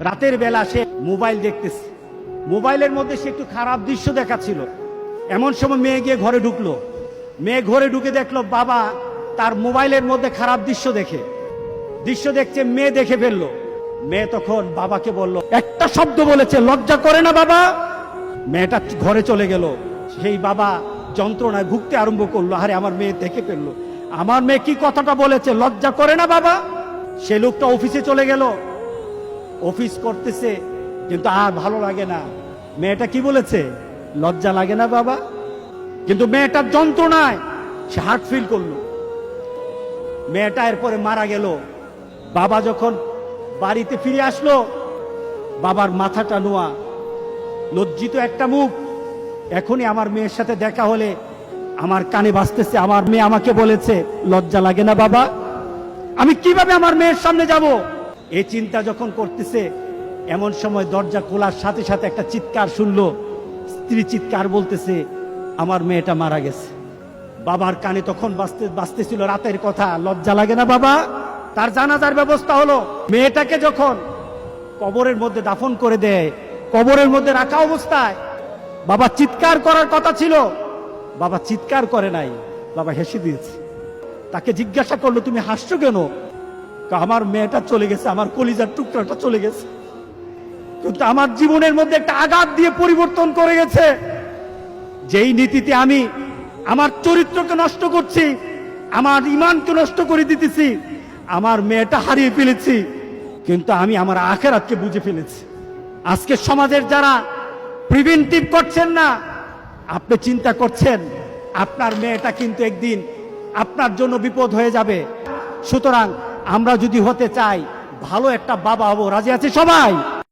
রাতের বেলা সে মোবাইল দেখতেছে, মোবাইলের মধ্যে সে একটু খারাপ দৃশ্য দেখাচ্ছিল। এমন সময় মেয়ে গিয়ে ঘরে ঢুকলো। মেয়ে ঘরে ঢুকে দেখলো বাবা তার মোবাইলের মধ্যে খারাপ দৃশ্য দেখছে, মেয়ে দেখে ফেললো। মেয়ে তখন বাবাকে বলল, একটা শব্দ বলেছে, লজ্জা করে না বাবা? মেয়েটা ঘরে চলে গেল। সেই বাবা যন্ত্রণায় ভুগতে আরম্ভ করলো, আরে আমার মেয়ে দেখে ফেললো, আমার মেয়ে কি কথাটা বলেছে, লজ্জা করে না বাবা? সে লোকটা অফিসে চলে গেল, অফিস করতেছে, কিন্তু আর ভালো লাগে না। মেয়েটা কি বলেছে, লজ্জা লাগে না বাবা? কিন্তু মেয়েটার যন্ত্রণায় সে হার্ট ফিল করলো। মেয়েটা এরপরে মারা গেল। বাবা যখন বাড়িতে ফিরে আসলো, বাবার মাথাটা নোয়া, লজ্জিত একটা মুখ। এখনই আমার মেয়ের সাথে দেখা হলে আমার কানে বাজতেছে, আমার মেয়ে আমাকে বলেছে, লজ্জা লাগে না বাবা? আমি কিভাবে আমার মেয়ের সামনে যাব? এই চিন্তা যখন করতেছে, এমন সময় দরজা খোলার সাথে সাথে একটা চিৎকার শুনলো। স্ত্রী চিৎকার বলতেছে, আমার মেয়েটা মারা গেছে। বাবার কানে তখন বাজতেছিল রাতের কথা, লজ্জা লাগে না বাবা? তার জানাজার ব্যবস্থা হলো। মেয়েটাকে যখন কবরের মধ্যে দাফন করে দেয়, কবরের মধ্যে রাখা অবস্থায় বাবা চিৎকার করার কথা ছিল, বাবা চিৎকার করে নাই, বাবা হেসে দিয়েছে। তাকে জিজ্ঞাসা করলো, তুমি হাসছো কেন? আমার মেয়েটা চলে গেছে, আমার কলিজার টুকরাটা চলে গেছে, কিন্তু আমার জীবনের মধ্যে একটা আঘাত দিয়ে পরিবর্তন করে গেছে। যেই নীতিতে আমি আমার চরিত্রকে নষ্ট করছি, আমার ঈমানকে নষ্ট করে দিতেছি, আমার মেয়েটা হারিয়ে ফেলেছি, কিন্তু আমি আমার আখিরাতকে বুঝে ফেলেছি। আজকে সমাজের যারা প্রিভেন্টিভ করছেন না, আপনি চিন্তা করছেন আপনার মেয়েটা কিন্তু একদিন আপনার জন্য বিপদ হয়ে যাবে। সুতরাং আমরা যদি হতে চাই ভালো একটা বাবা হবো, রাজি আছে সবাই?